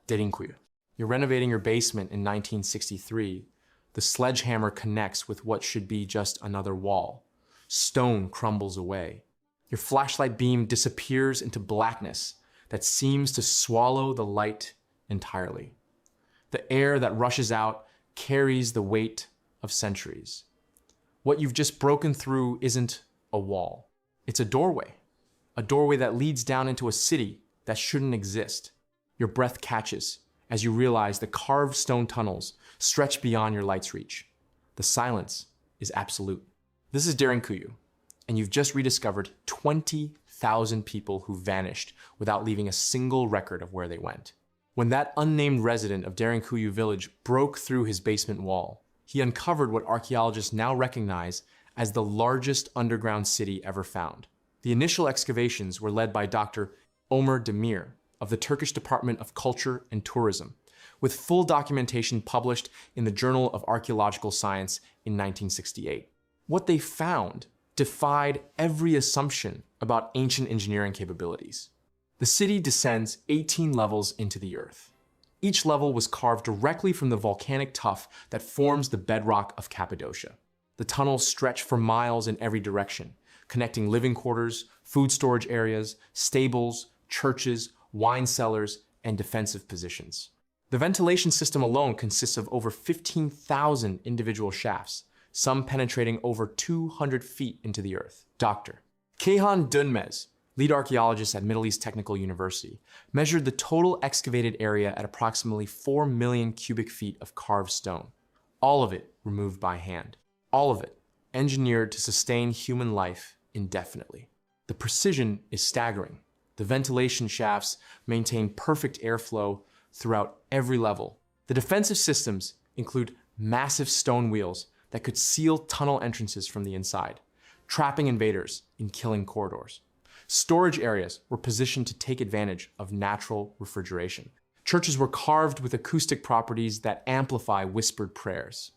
Derinkuyu. You're renovating your basement in 1963. The sledgehammer connects with what should be just another wall. Stone crumbles away. Your flashlight beam disappears into blackness that seems to swallow the light entirely. The air that rushes out carries the weight of centuries. What you've just broken through isn't a wall. It's a doorway that leads down into a city that shouldn't exist. Your breath catches as you realize the carved stone tunnels stretch beyond your light's reach. The silence is absolute. This is Derinkuyu, and you've just rediscovered 20,000 people who vanished without leaving a single record of where they went. When that unnamed resident of Derinkuyu village broke through his basement wall, he uncovered what archaeologists now recognize as the largest underground city ever found. The initial excavations were led by Dr. Ömer Demir of the Turkish Department of Culture and Tourism, with full documentation published in the Journal of Archaeological Science in 1968. What they found defied every assumption about ancient engineering capabilities. The city descends 18 levels into the earth. Each level was carved directly from the volcanic tuff that forms the bedrock of Cappadocia. The tunnels stretch for miles in every direction, connecting living quarters, food storage areas, stables, churches, wine cellars, and defensive positions. The ventilation system alone consists of over 15,000 individual shafts, some penetrating over 200 feet into the earth. Dr. Kayhan Dönmez, lead archaeologist at Middle East Technical University, measured the total excavated area at approximately 4 million cubic feet of carved stone, all of it removed by hand, all of it engineered to sustain human life indefinitely. The precision is staggering. The ventilation shafts maintain perfect airflow throughout every level. The defensive systems include massive stone wheels that could seal tunnel entrances from the inside, trapping invaders in killing corridors. Storage areas were positioned to take advantage of natural refrigeration. Churches were carved with acoustic properties that amplify whispered prayers.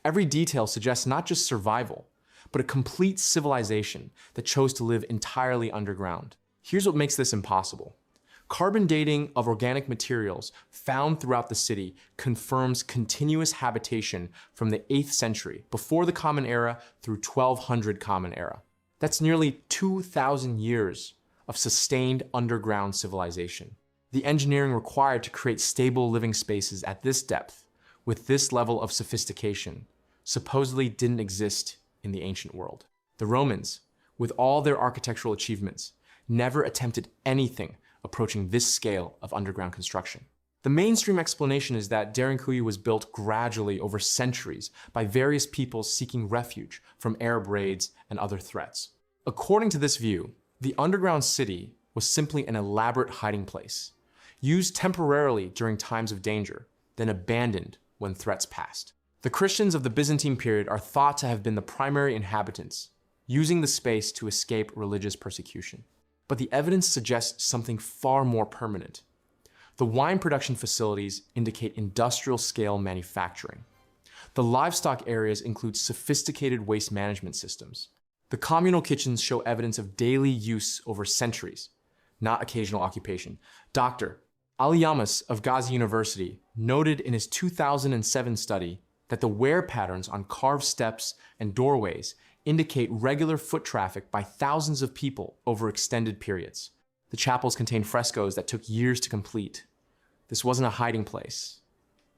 Every detail suggests not just survival, but a complete civilization that chose to live entirely underground. Here's what makes this impossible. Carbon dating of organic materials found throughout the city confirms continuous habitation from the 8th century before the Common Era through 1200 Common Era. That's nearly 2,000 years of sustained underground civilization. The engineering required to create stable living spaces at this depth, with this level of sophistication, supposedly didn't exist in the ancient world. The Romans, with all their architectural achievements, never attempted anything approaching this scale of underground construction. The mainstream explanation is that Derinkuyu was built gradually over centuries by various peoples seeking refuge from Arab raids and other threats. According to this view, the underground city was simply an elaborate hiding place, used temporarily during times of danger, then abandoned when threats passed. The Christians of the Byzantine period are thought to have been the primary inhabitants, using the space to escape religious persecution. But the evidence suggests something far more permanent. The wine production facilities indicate industrial-scale manufacturing. The livestock areas include sophisticated waste management systems. The communal kitchens show evidence of daily use over centuries, not occasional occupation. Dr. Ali Yamas of Gazi University noted in his 2007 study that the wear patterns on carved steps and doorways indicate regular foot traffic by thousands of people over extended periods. The chapels contain frescoes that took years to complete. This wasn't a hiding place.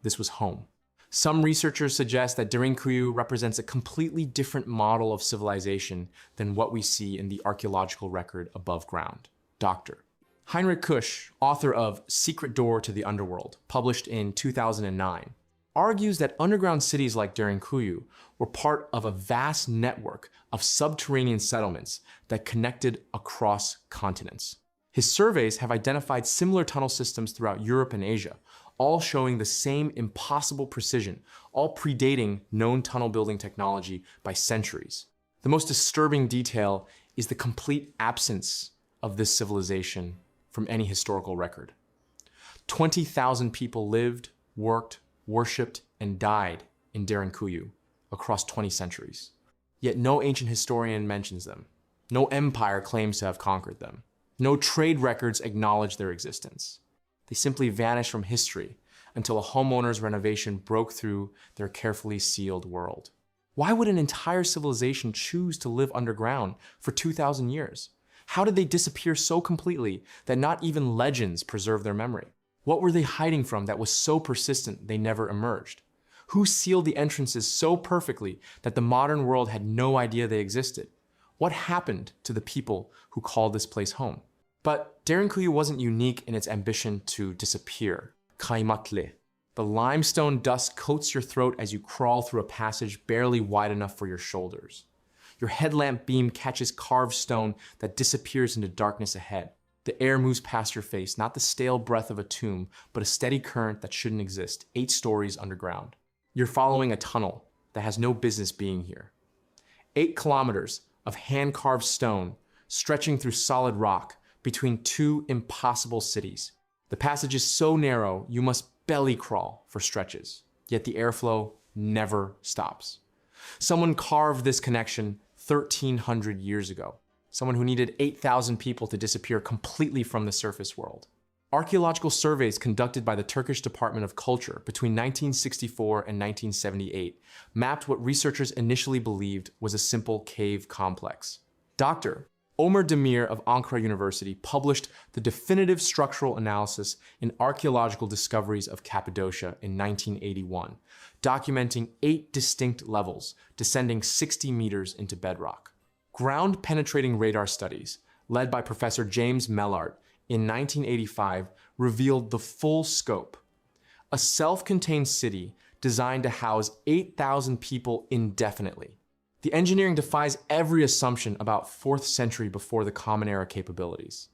This was home. Some researchers suggest that Derinkuyu represents a completely different model of civilization than what we see in the archaeological record above ground. Dr. Heinrich Kusch, author of Secret Door to the Underworld, published in 2009, argues that underground cities like Derinkuyu were part of a vast network of subterranean settlements that connected across continents. His surveys have identified similar tunnel systems throughout Europe and Asia, all showing the same impossible precision, all predating known tunnel building technology by centuries. The most disturbing detail is the complete absence of this civilization from any historical record. 20,000 people lived, worked, worshipped, and died in Derinkuyu across 20 centuries. Yet no ancient historian mentions them. No empire claims to have conquered them. No trade records acknowledge their existence. They simply vanished from history until a homeowner's renovation broke through their carefully sealed world. Why would an entire civilization choose to live underground for 2,000 years? How did they disappear so completely that not even legends preserve their memory? What were they hiding from that was so persistent they never emerged? Who sealed the entrances so perfectly that the modern world had no idea they existed? What happened to the people who called this place home? But Derinkuyu wasn't unique in its ambition to disappear. Kaymakli. The limestone dust coats your throat as you crawl through a passage barely wide enough for your shoulders. Your headlamp beam catches carved stone that disappears into darkness ahead. The air moves past your face, not the stale breath of a tomb, but a steady current that shouldn't exist, 8 stories underground. You're following a tunnel that has no business being here. 8 kilometers of hand-carved stone stretching through solid rock between 2 impossible cities. The passage is so narrow, you must belly crawl for stretches, yet the airflow never stops. Someone carved this connection 1,300 years ago. Someone who needed 8,000 people to disappear completely from the surface world. Archaeological surveys conducted by the Turkish Department of Culture between 1964 and 1978 mapped what researchers initially believed was a simple cave complex. Dr. Ömer Demir of Ankara University published the definitive structural analysis in Archaeological Discoveries of Cappadocia in 1981, documenting 8 distinct levels descending 60 meters into bedrock. Ground-penetrating radar studies, led by Professor James Mellart in 1985, revealed the full scope. A self-contained city designed to house 8,000 people indefinitely. The engineering defies every assumption about 4th century before the Common Era capabilities.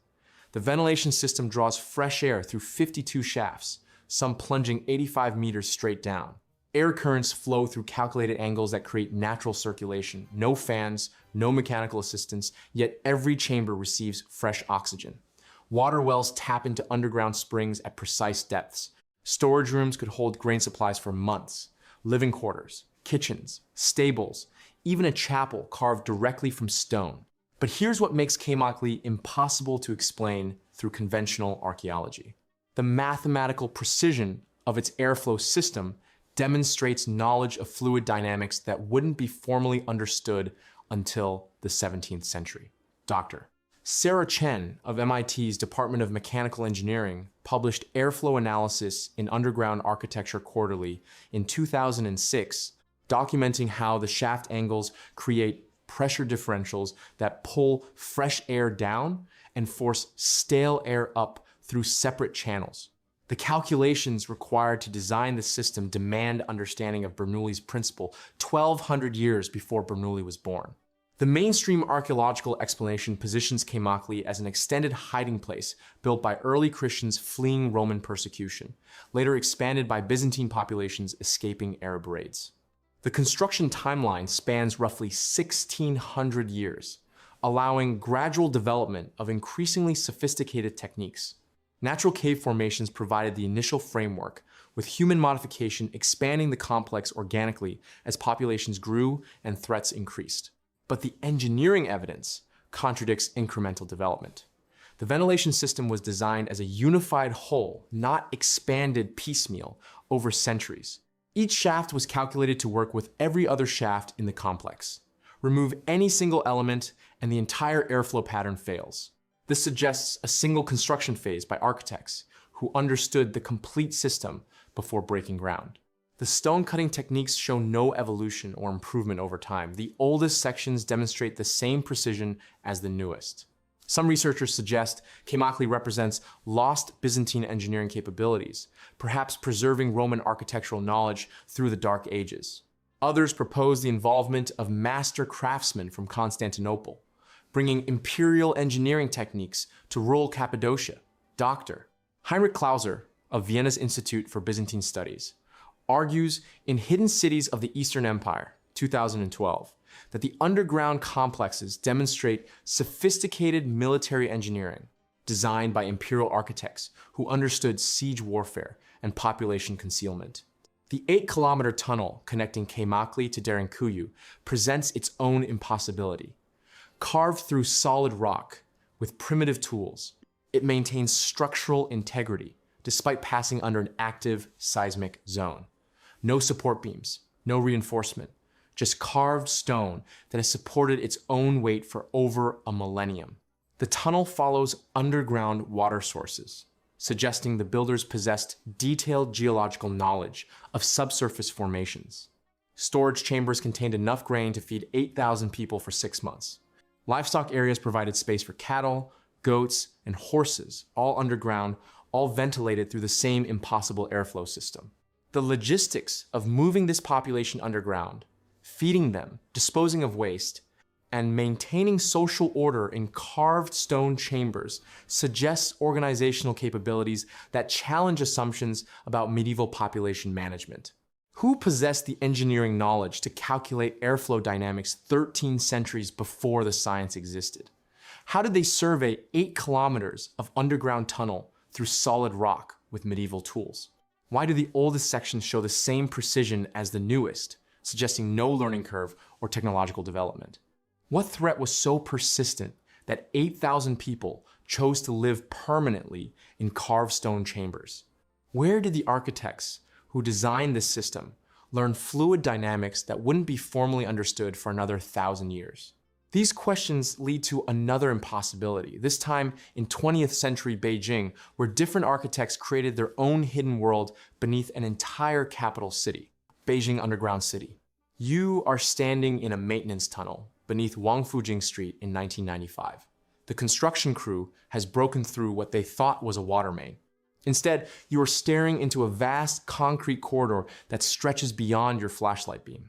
The ventilation system draws fresh air through 52 shafts, some plunging 85 meters straight down. Air currents flow through calculated angles that create natural circulation. No fans, no mechanical assistance, yet every chamber receives fresh oxygen. Water wells tap into underground springs at precise depths. Storage rooms could hold grain supplies for months. Living quarters, kitchens, stables, even a chapel carved directly from stone. But here's what makes Kaymakli impossible to explain through conventional archaeology. The mathematical precision of its airflow system demonstrates knowledge of fluid dynamics that wouldn't be formally understood until the 17th century. Dr. Sarah Chen of MIT's Department of Mechanical Engineering published Airflow Analysis in Underground Architecture Quarterly in 2006, documenting how the shaft angles create pressure differentials that pull fresh air down and force stale air up through separate channels. The calculations required to design the system demand understanding of Bernoulli's principle 1,200 years before Bernoulli was born. The mainstream archaeological explanation positions Kaymakli as an extended hiding place built by early Christians fleeing Roman persecution, later expanded by Byzantine populations escaping Arab raids. The construction timeline spans roughly 1,600 years, allowing gradual development of increasingly sophisticated techniques. Natural cave formations provided the initial framework, with human modification expanding the complex organically as populations grew and threats increased. But the engineering evidence contradicts incremental development. The ventilation system was designed as a unified whole, not expanded piecemeal over centuries. Each shaft was calculated to work with every other shaft in the complex. Remove any single element and the entire airflow pattern fails. This suggests a single construction phase by architects who understood the complete system before breaking ground. The stone cutting techniques show no evolution or improvement over time. The oldest sections demonstrate the same precision as the newest. Some researchers suggest Kaymakli represents lost Byzantine engineering capabilities, perhaps preserving Roman architectural knowledge through the Dark Ages. Others propose the involvement of master craftsmen from Constantinople, bringing imperial engineering techniques to rural Cappadocia. Dr. Heinrich Klauser of Vienna's Institute for Byzantine Studies argues in Hidden Cities of the Eastern Empire, 2012, that the underground complexes demonstrate sophisticated military engineering designed by imperial architects who understood siege warfare and population concealment. The 8-kilometer tunnel connecting Kaymakli to Derinkuyu presents its own impossibility. Carved through solid rock with primitive tools, it maintains structural integrity despite passing under an active seismic zone. No support beams, no reinforcement, just carved stone that has supported its own weight for over a millennium. The tunnel follows underground water sources, suggesting the builders possessed detailed geological knowledge of subsurface formations. Storage chambers contained enough grain to feed 8,000 people for 6 months. Livestock areas provided space for cattle, goats, and horses, all underground, all ventilated through the same impossible airflow system. The logistics of moving this population underground, feeding them, disposing of waste, and maintaining social order in carved stone chambers suggests organizational capabilities that challenge assumptions about medieval population management. Who possessed the engineering knowledge to calculate airflow dynamics 13 centuries before the science existed? How did they survey 8 kilometers of underground tunnel through solid rock with medieval tools? Why do the oldest sections show the same precision as the newest, suggesting no learning curve or technological development? What threat was so persistent that 8,000 people chose to live permanently in carved stone chambers? Where did the architects who designed this system learn fluid dynamics that wouldn't be formally understood for another 1,000 years? These questions lead to another impossibility, this time in 20th century Beijing, where different architects created their own hidden world beneath an entire capital city, Beijing Underground City. You are standing in a maintenance tunnel beneath Wangfujing Street in 1995. The construction crew has broken through what they thought was a water main. Instead, you are staring into a vast concrete corridor that stretches beyond your flashlight beam.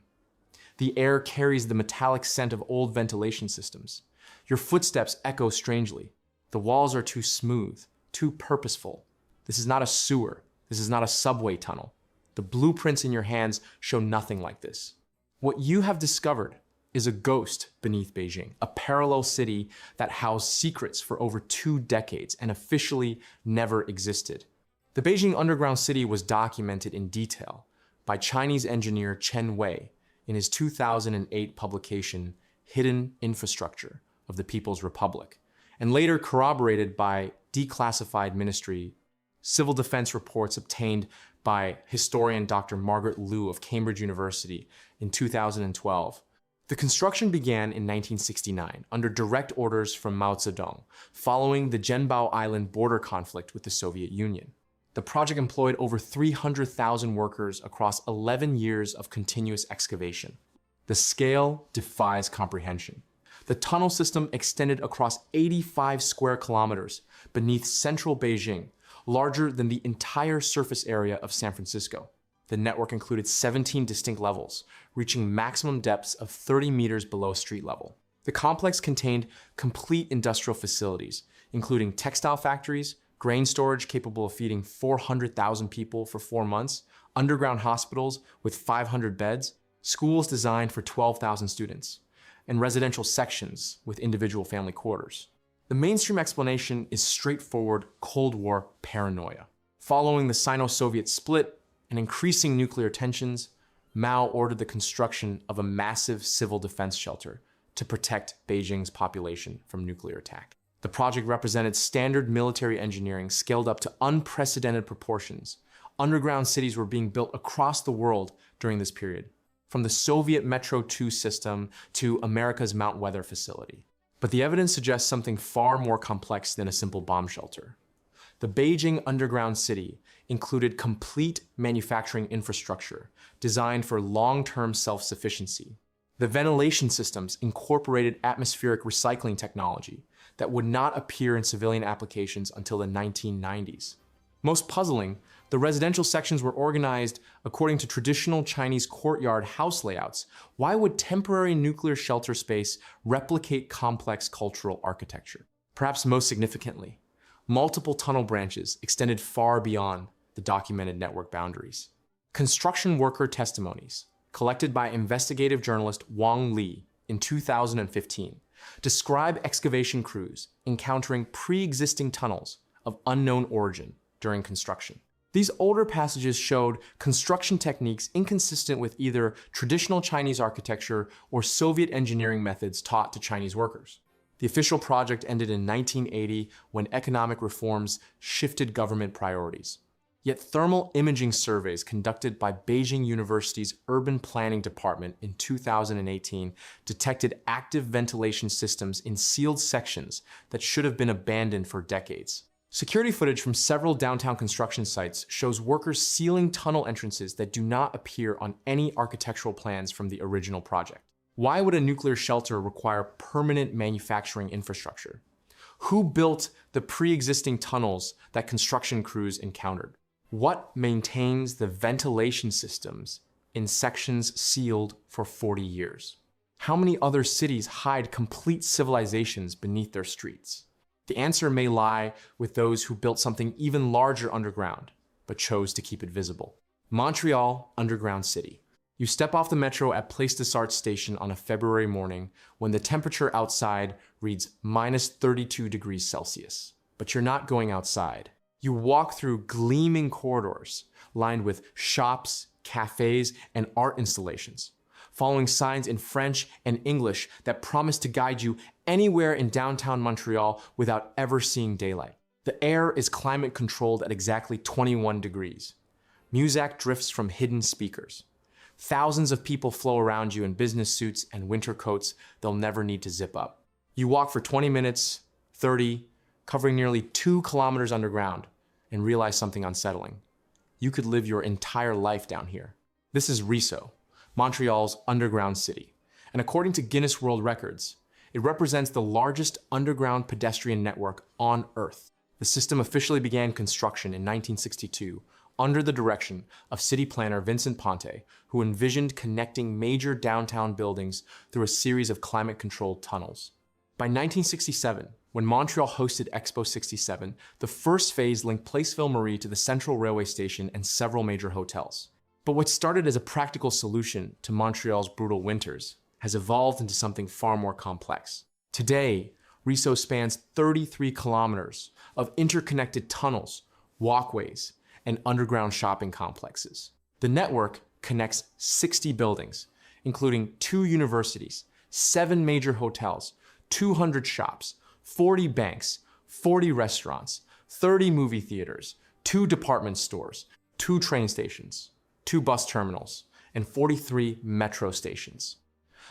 The air carries the metallic scent of old ventilation systems. Your footsteps echo strangely. The walls are too smooth, too purposeful. This is not a sewer. This is not a subway tunnel. The blueprints in your hands show nothing like this. What you have discovered is a ghost beneath Beijing, a parallel city that housed secrets for over 2 decades and officially never existed. The Beijing Underground City was documented in detail by Chinese engineer Chen Wei in his 2008 publication, Hidden Infrastructure of the People's Republic, and later corroborated by declassified ministry civil defense reports obtained by historian Dr. Margaret Liu of Cambridge University in 2012. The construction began in 1969 under direct orders from Mao Zedong, following the Zhenbao Island border conflict with the Soviet Union. The project employed over 300,000 workers across 11 years of continuous excavation. The scale defies comprehension. The tunnel system extended across 85 square kilometers beneath central Beijing, larger than the entire surface area of San Francisco. The network included 17 distinct levels, reaching maximum depths of 30 meters below street level. The complex contained complete industrial facilities, including textile factories, grain storage capable of feeding 400,000 people for 4 months, underground hospitals with 500 beds, schools designed for 12,000 students, and residential sections with individual family quarters. The mainstream explanation is straightforward Cold War paranoia. Following the Sino-Soviet split and increasing nuclear tensions, Mao ordered the construction of a massive civil defense shelter to protect Beijing's population from nuclear attack. The project represented standard military engineering scaled up to unprecedented proportions. Underground cities were being built across the world during this period, from the Soviet Metro 2 system to America's Mount Weather facility. But the evidence suggests something far more complex than a simple bomb shelter. The Beijing Underground City included complete manufacturing infrastructure designed for long-term self-sufficiency. The ventilation systems incorporated atmospheric recycling technology that would not appear in civilian applications until the 1990s. Most puzzling, the residential sections were organized according to traditional Chinese courtyard house layouts. Why would temporary nuclear shelter space replicate complex cultural architecture? Perhaps most significantly, multiple tunnel branches extended far beyond the documented network boundaries. Construction worker testimonies, collected by investigative journalist Wang Li in 2015, describe excavation crews encountering pre-existing tunnels of unknown origin during construction. These older passages showed construction techniques inconsistent with either traditional Chinese architecture or Soviet engineering methods taught to Chinese workers. The official project ended in 1980 when economic reforms shifted government priorities. Yet thermal imaging surveys conducted by Beijing University's Urban Planning Department in 2018 detected active ventilation systems in sealed sections that should have been abandoned for decades. Security footage from several downtown construction sites shows workers sealing tunnel entrances that do not appear on any architectural plans from the original project. Why would a nuclear shelter require permanent manufacturing infrastructure? Who built the pre-existing tunnels that construction crews encountered? What maintains the ventilation systems in sections sealed for 40 years? How many other cities hide complete civilizations beneath their streets? The answer may lie with those who built something even larger underground, but chose to keep it visible. Montreal, underground city. You step off the metro at Place des Arts station on a February morning when the temperature outside reads minus 32 degrees Celsius. But you're not going outside. You walk through gleaming corridors lined with shops, cafes, and art installations, following signs in French and English that promise to guide you anywhere in downtown Montreal without ever seeing daylight. The air is climate controlled at exactly 21 degrees. Music drifts from hidden speakers. Thousands of people flow around you in business suits and winter coats they'll never need to zip up. You walk for 20 minutes, 30, covering nearly 2 kilometers underground, and realize something unsettling. You could live your entire life down here. This is Réso, Montreal's underground city. And according to Guinness World Records, it represents the largest underground pedestrian network on Earth. The system officially began construction in 1962 under the direction of city planner Vincent Ponte, who envisioned connecting major downtown buildings through a series of climate-controlled tunnels. By 1967, when Montreal hosted Expo 67, the first phase linked Place Ville-Marie to the Central Railway Station and several major hotels. But what started as a practical solution to Montreal's brutal winters has evolved into something far more complex. Today, Réso spans 33 kilometers of interconnected tunnels, walkways, and underground shopping complexes. The network connects 60 buildings, including 2 universities, 7 major hotels, 200 shops, 40 banks, 40 restaurants, 30 movie theaters, 2 department stores, 2 train stations, 2 bus terminals, and 43 metro stations.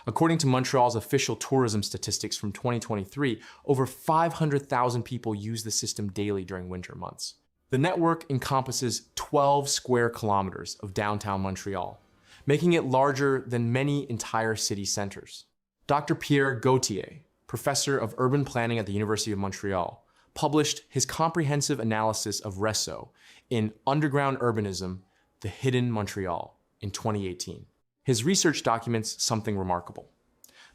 According to Montreal's official tourism statistics from 2023, over 500,000 people use the system daily during winter months. The network encompasses 12 square kilometers of downtown Montreal, making it larger than many entire city centers. Dr. Pierre Gauthier, professor of urban planning at the University of Montreal, published his comprehensive analysis of Réso in Underground Urbanism, The Hidden Montreal in 2018. His research documents something remarkable.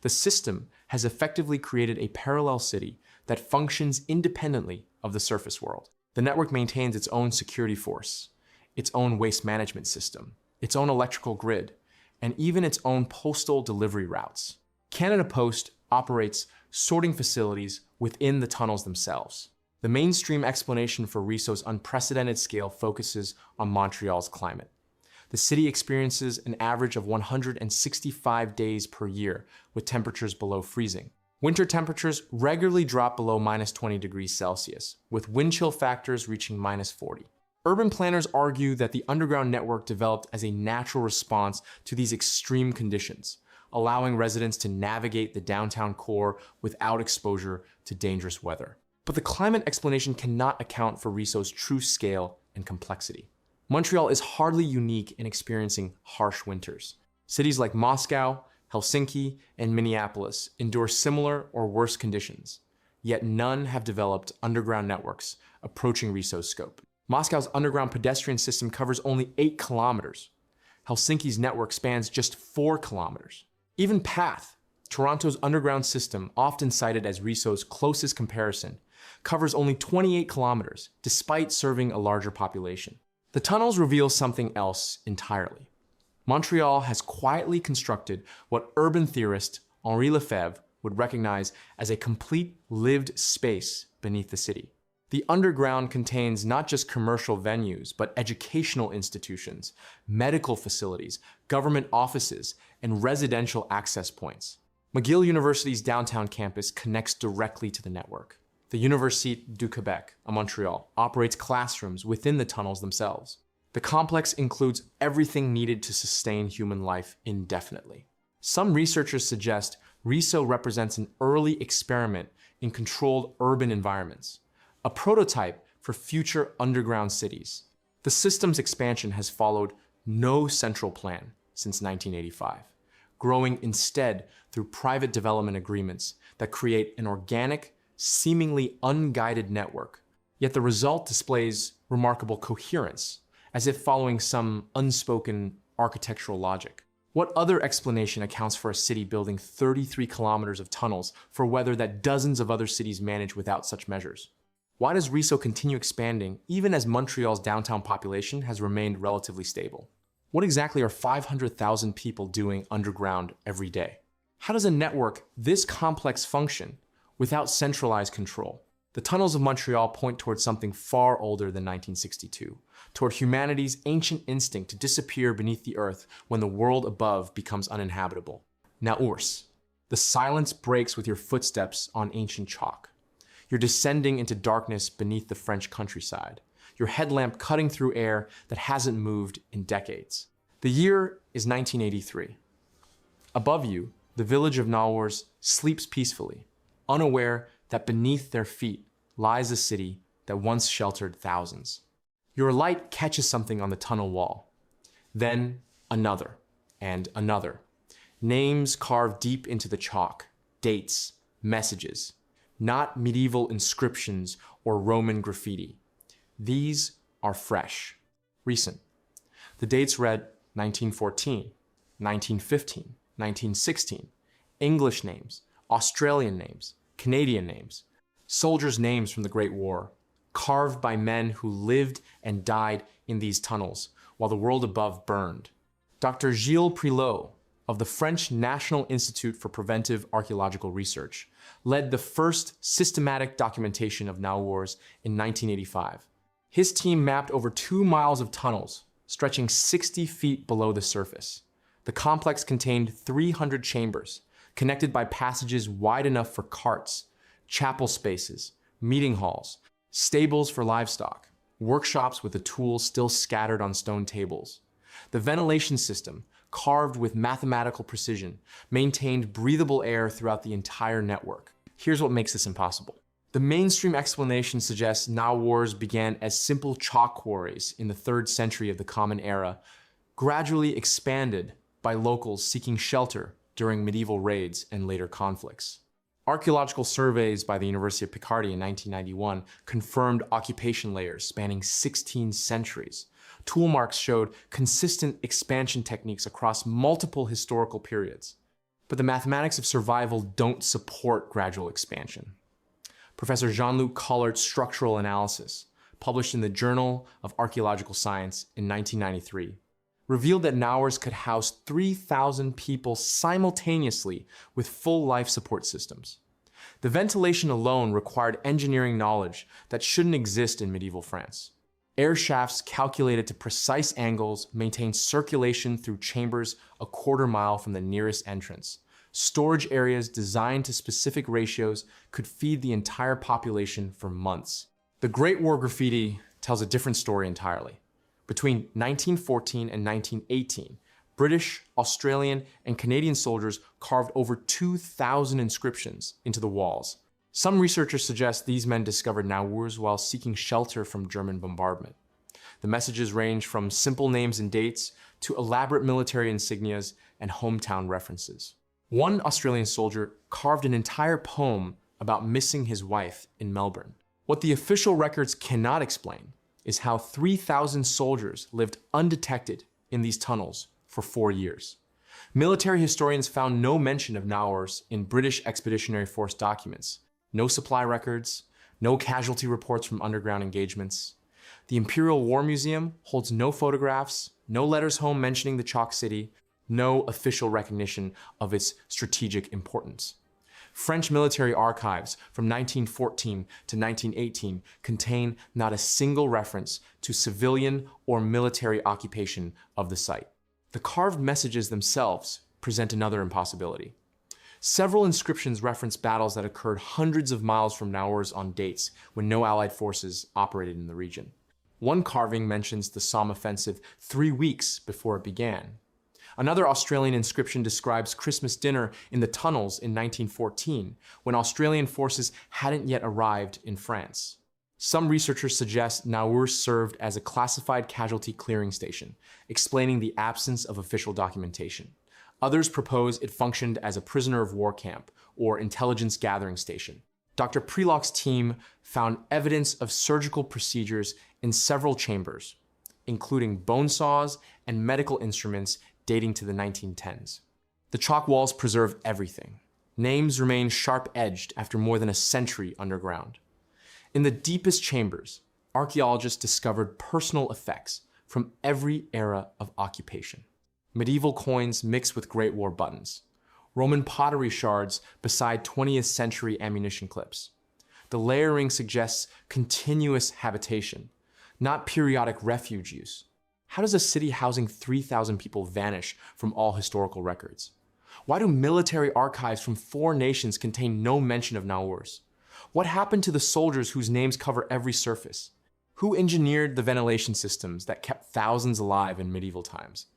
The system has effectively created a parallel city that functions independently of the surface world. The network maintains its own security force, its own waste management system, its own electrical grid, and even its own postal delivery routes. Canada Post operates sorting facilities within the tunnels themselves. The mainstream explanation for Réso's unprecedented scale focuses on Montreal's climate. The city experiences an average of 165 days per year with temperatures below freezing. Winter temperatures regularly drop below minus 20 degrees Celsius, with wind chill factors reaching minus 40. Urban planners argue that the underground network developed as a natural response to these extreme conditions, allowing residents to navigate the downtown core without exposure to dangerous weather. But the climate explanation cannot account for Réso's true scale and complexity. Montreal is hardly unique in experiencing harsh winters. Cities like Moscow, Helsinki, and Minneapolis endure similar or worse conditions, yet none have developed underground networks approaching Réso's scope. Moscow's underground pedestrian system covers only 8 kilometers. Helsinki's network spans just 4 kilometers. Even PATH, Toronto's underground system, often cited as Réso's closest comparison, covers only 28 kilometers, despite serving a larger population. The tunnels reveal something else entirely. Montreal has quietly constructed what urban theorist Henri Lefebvre would recognize as a complete lived space beneath the city. The underground contains not just commercial venues, but educational institutions, medical facilities, government offices, and residential access points. McGill University's downtown campus connects directly to the network. The Université du Québec of Montreal operates classrooms within the tunnels themselves. The complex includes everything needed to sustain human life indefinitely. Some researchers suggest Réso represents an early experiment in controlled urban environments, a prototype for future underground cities. The system's expansion has followed no central plan since 1985, growing instead through private development agreements that create an organic, seemingly unguided network. Yet the result displays remarkable coherence, as if following some unspoken architectural logic. What other explanation accounts for a city building 33 kilometers of tunnels for weather that dozens of other cities manage without such measures? Why does Réso continue expanding even as Montreal's downtown population has remained relatively stable? What exactly are 500,000 people doing underground every day? How does a network this complex function without centralized control? The tunnels of Montreal point towards something far older than 1962, toward humanity's ancient instinct to disappear beneath the earth when the world above becomes uninhabitable. Naours. The silence breaks with your footsteps on ancient chalk. You're descending into darkness beneath the French countryside, your headlamp cutting through air that hasn't moved in decades. The year is 1983. Above you, the village of Naours sleeps peacefully, unaware that beneath their feet lies a city that once sheltered thousands. Your light catches something on the tunnel wall. Then another, and another. Names carved deep into the chalk, dates, messages. Not medieval inscriptions or Roman graffiti. These are fresh, recent. The dates read 1914, 1915, 1916, English names, Australian names, Canadian names, soldiers' names from the Great War, carved by men who lived and died in these tunnels while the world above burned. Dr. Gilles Prilot of the French National Institute for Preventive Archaeological Research led the first systematic documentation of Naours in 1985. His team mapped over 2 miles of tunnels, stretching 60 feet below the surface. The complex contained 300 chambers, connected by passages wide enough for carts, chapel spaces, meeting halls, stables for livestock, workshops with the tools still scattered on stone tables. The ventilation system, carved with mathematical precision, maintained breathable air throughout the entire network. Here's what makes this impossible. The mainstream explanation suggests Naours began as simple chalk quarries in the 3rd century of the Common Era, gradually expanded by locals seeking shelter during medieval raids and later conflicts. Archaeological surveys by the University of Picardy in 1991 confirmed occupation layers spanning 16 centuries. Tool marks showed consistent expansion techniques across multiple historical periods. But the mathematics of survival don't support gradual expansion. Professor Jean-Luc Collart's structural analysis, published in the Journal of Archaeological Science in 1993, revealed that Naours could house 3,000 people simultaneously with full life support systems. The ventilation alone required engineering knowledge that shouldn't exist in medieval France. Air shafts calculated to precise angles maintained circulation through chambers a quarter mile from the nearest entrance. Storage areas designed to specific ratios could feed the entire population for months. The Great War graffiti tells a different story entirely. Between 1914 and 1918, British, Australian, and Canadian soldiers carved over 2,000 inscriptions into the walls. Some researchers suggest these men discovered Naours while seeking shelter from German bombardment. The messages range from simple names and dates to elaborate military insignias and hometown references. One Australian soldier carved an entire poem about missing his wife in Melbourne. What the official records cannot explain is how 3,000 soldiers lived undetected in these tunnels for 4 years. Military historians found no mention of Naours in British Expeditionary Force documents. No supply records, no casualty reports from underground engagements. The Imperial War Museum holds no photographs, no letters home mentioning the Chalk City, no official recognition of its strategic importance. French military archives from 1914 to 1918 contain not a single reference to civilian or military occupation of the site. The carved messages themselves present another impossibility. Several inscriptions reference battles that occurred hundreds of miles from Naours on dates when no Allied forces operated in the region. One carving mentions the Somme offensive 3 weeks before it began. Another Australian inscription describes Christmas dinner in the tunnels in 1914, when Australian forces hadn't yet arrived in France. Some researchers suggest Naours served as a classified casualty clearing station, explaining the absence of official documentation. Others propose it functioned as a prisoner of war camp or intelligence gathering station. Dr. Prelock's team found evidence of surgical procedures in several chambers, including bone saws and medical instruments dating to the 1910s. The chalk walls preserve everything. Names remain sharp-edged after more than a century underground. In the deepest chambers, archaeologists discovered personal effects from every era of occupation. Medieval coins mixed with Great War buttons. Roman pottery shards beside 20th century ammunition clips. The layering suggests continuous habitation, not periodic refuge use. How does a city housing 3,000 people vanish from all historical records? Why do military archives from 4 nations contain no mention of Naours? What happened to the soldiers whose names cover every surface? Who engineered the ventilation systems that kept thousands alive in medieval times?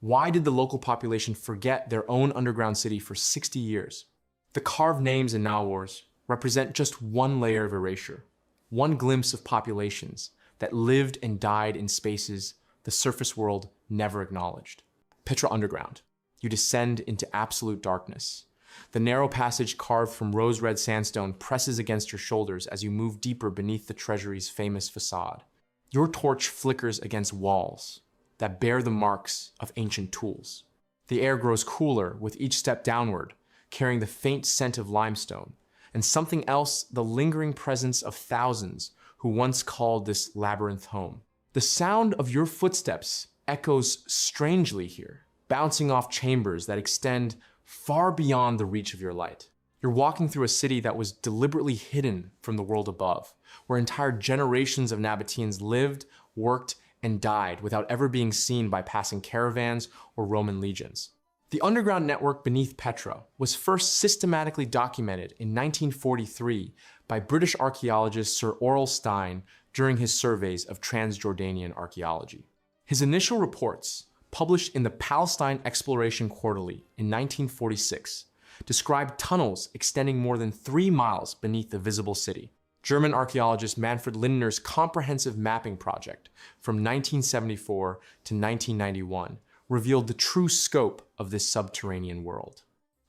Why did the local population forget their own underground city for 60 years? The carved names in Naours represent just one layer of erasure, one glimpse of populations that lived and died in spaces the surface world never acknowledged. Petra underground. You descend into absolute darkness. The narrow passage carved from rose-red sandstone presses against your shoulders as you move deeper beneath the treasury's famous facade. Your torch flickers against walls that bear the marks of ancient tools. The air grows cooler with each step downward, carrying the faint scent of limestone, and something else, the lingering presence of thousands who once called this labyrinth home. The sound of your footsteps echoes strangely here, bouncing off chambers that extend far beyond the reach of your light. You're walking through a city that was deliberately hidden from the world above, where entire generations of Nabateans lived, worked, and died without ever being seen by passing caravans or Roman legions. The underground network beneath Petra was first systematically documented in 1943 by British archaeologist Sir Aurel Stein during his surveys of Transjordanian archaeology. His initial reports, published in the Palestine Exploration Quarterly in 1946, described tunnels extending more than 3 miles beneath the visible city. German archaeologist Manfred Lindner's comprehensive mapping project from 1974 to 1991 revealed the true scope of this subterranean world.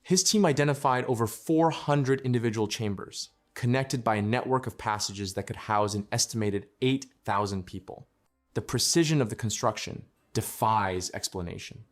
His team identified over 400 individual chambers, connected by a network of passages that could house an estimated 8,000 people. The precision of the construction defies explanation.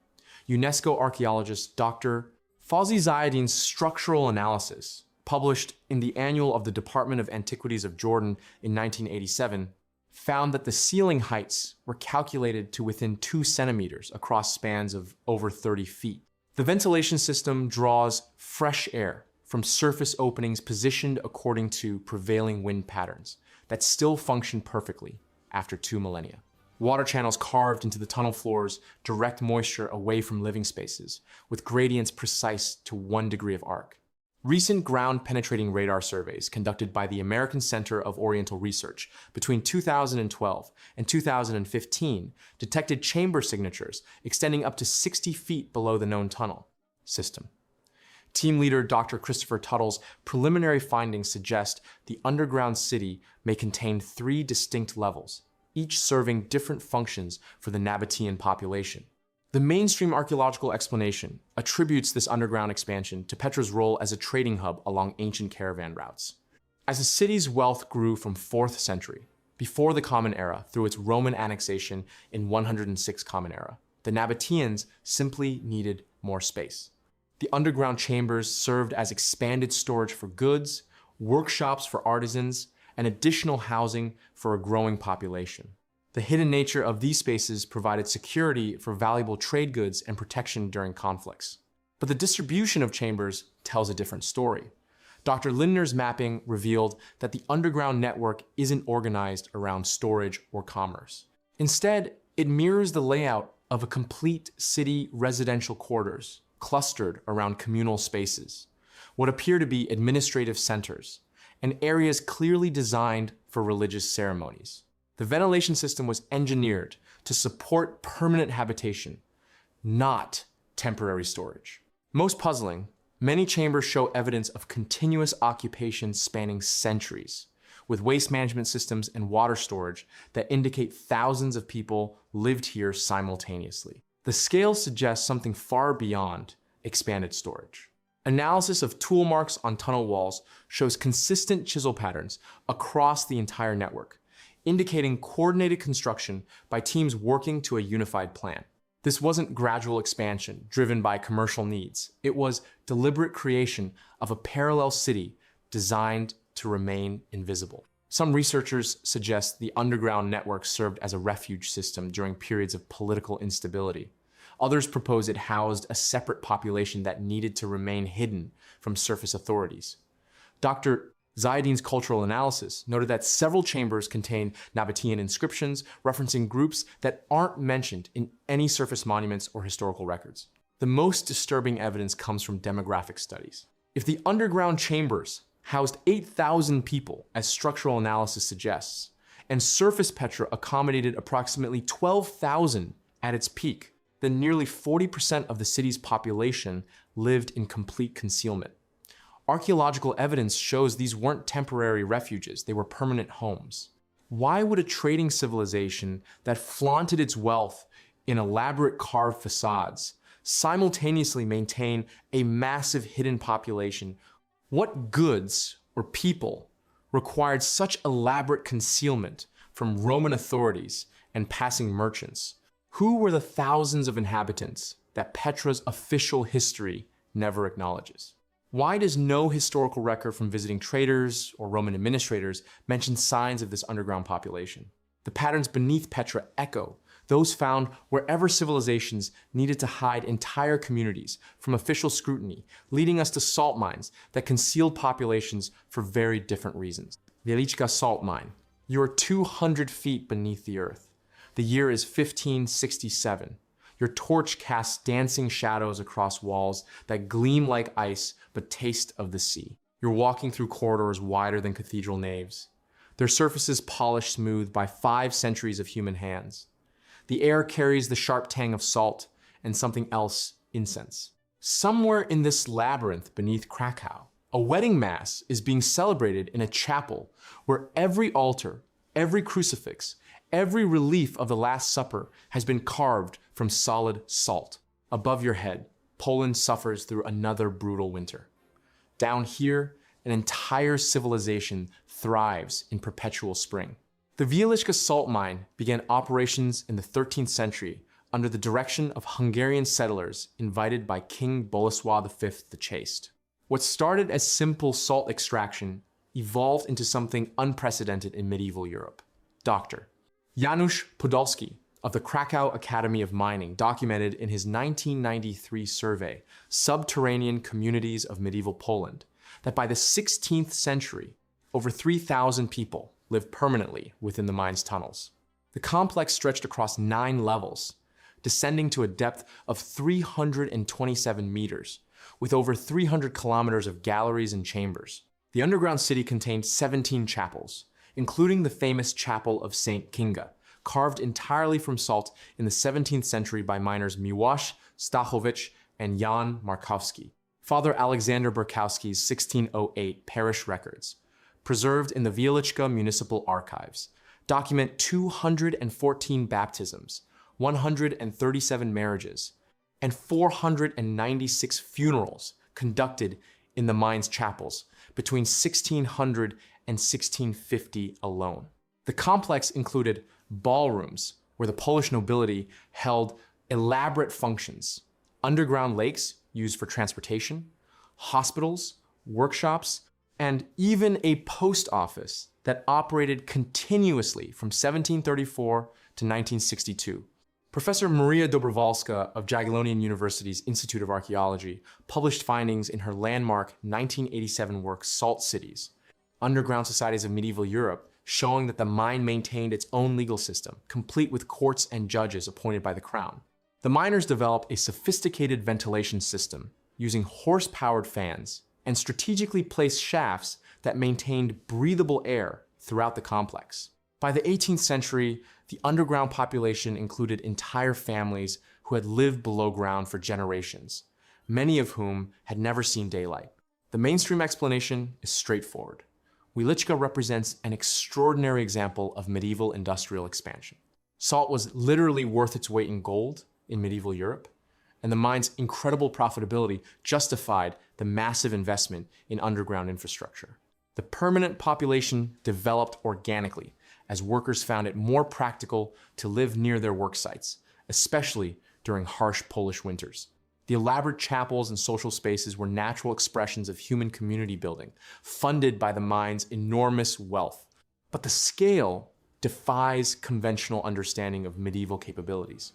UNESCO archaeologist Dr. Fawzi Zayedin's structural analysis, published in the Annual of the Department of Antiquities of Jordan in 1987, found that the ceiling heights were calculated to within 2 centimeters across spans of over 30 feet. The ventilation system draws fresh air from surface openings positioned according to prevailing wind patterns that still function perfectly after 2 millennia. Water channels carved into the tunnel floors direct moisture away from living spaces, with gradients precise to 1 degree of arc. Recent ground-penetrating radar surveys conducted by the American Center of Oriental Research between 2012 and 2015 detected chamber signatures extending up to 60 feet below the known tunnel system. Team leader Dr. Christopher Tuttle's preliminary findings suggest the underground city may contain 3 distinct levels, each serving different functions for the Nabatean population. The mainstream archaeological explanation attributes this underground expansion to Petra's role as a trading hub along ancient caravan routes. As the city's wealth grew from 4th century, before the Common Era, through its Roman annexation in 106 Common Era, the Nabateans simply needed more space. The underground chambers served as expanded storage for goods, workshops for artisans, and additional housing for a growing population. The hidden nature of these spaces provided security for valuable trade goods and protection during conflicts. But the distribution of chambers tells a different story. Dr. Lindner's mapping revealed that the underground network isn't organized around storage or commerce. Instead, it mirrors the layout of a complete city residential quarters clustered around communal spaces. what appear to be administrative centers, and areas clearly designed for religious ceremonies. The ventilation system was engineered to support permanent habitation, not temporary storage. Most puzzling, many chambers show evidence of continuous occupation spanning centuries, with waste management systems and water storage that indicate thousands of people lived here simultaneously. The scale suggests something far beyond expanded storage. Analysis of tool marks on tunnel walls shows consistent chisel patterns across the entire network, indicating coordinated construction by teams working to a unified plan. This wasn't gradual expansion driven by commercial needs. It was deliberate creation of a parallel city designed to remain invisible. Some researchers suggest the underground network served as a refuge system during periods of political instability. Others propose it housed a separate population that needed to remain hidden from surface authorities. Dr. Zayedin's cultural analysis noted that several chambers contain Nabatean inscriptions referencing groups that aren't mentioned in any surface monuments or historical records. The most disturbing evidence comes from demographic studies. If the underground chambers housed 8,000 people, as structural analysis suggests, and surface Petra accommodated approximately 12,000 at its peak, then nearly 40% of the city's population lived in complete concealment. Archaeological evidence shows these weren't temporary refuges, they were permanent homes. Why would a trading civilization that flaunted its wealth in elaborate carved facades simultaneously maintain a massive hidden population? What goods or people required such elaborate concealment from Roman authorities and passing merchants? Who were the thousands of inhabitants that Petra's official history never acknowledges? Why does no historical record from visiting traders or Roman administrators mention signs of this underground population? The patterns beneath Petra echo those found wherever civilizations needed to hide entire communities from official scrutiny, leading us to salt mines that concealed populations for very different reasons. Wieliczka salt mine. You are 200 feet beneath the earth. The year is 1567. Your torch casts dancing shadows across walls that gleam like ice but taste of the sea. You're walking through corridors wider than cathedral naves, their surfaces polished smooth by 5 centuries of human hands. The air carries the sharp tang of salt and something else, incense. Somewhere in this labyrinth beneath Krakow, a wedding mass is being celebrated in a chapel where every altar, every crucifix, every relief of the Last Supper has been carved from solid salt. Above your head, Poland suffers through another brutal winter. Down here, an entire civilization thrives in perpetual spring. The Wieliczka salt mine began operations in the 13th century under the direction of Hungarian settlers invited by King Bolesław V the Chaste. What started as simple salt extraction evolved into something unprecedented in medieval Europe. Dr. Janusz Podolski of the Krakow Academy of Mining documented in his 1993 survey, Subterranean Communities of Medieval Poland, that by the 16th century, over 3,000 people lived permanently within the mine's tunnels. The complex stretched across 9 levels, descending to a depth of 327 meters, with over 300 kilometers of galleries and chambers. The underground city contained 17 chapels, including the famous Chapel of St. Kinga, carved entirely from salt in the 17th century by miners Miłosz Stachowicz and Jan Markowski. Father Alexander Burkowski's 1608 parish records, preserved in the Wieliczka Municipal Archives, document 214 baptisms, 137 marriages, and 496 funerals conducted in the mine's chapels between 1600 and 1650 alone. The complex included ballrooms where the Polish nobility held elaborate functions, underground lakes used for transportation, hospitals, workshops, and even a post office that operated continuously from 1734 to 1962. Professor Maria Dobrowolska of Jagiellonian University's Institute of Archaeology published findings in her landmark 1987 work Salt Cities, Underground Societies of Medieval Europe, showing that the mine maintained its own legal system, complete with courts and judges appointed by the crown. The miners developed a sophisticated ventilation system using horse-powered fans and strategically placed shafts that maintained breathable air throughout the complex. By the 18th century, the underground population included entire families who had lived below ground for generations, many of whom had never seen daylight. The mainstream explanation is straightforward. Wieliczka represents an extraordinary example of medieval industrial expansion. Salt was literally worth its weight in gold in medieval Europe, and the mine's incredible profitability justified the massive investment in underground infrastructure. The permanent population developed organically as workers found it more practical to live near their work sites, especially during harsh Polish winters. The elaborate chapels and social spaces were natural expressions of human community building, funded by the mine's enormous wealth. But the scale defies conventional understanding of medieval capabilities.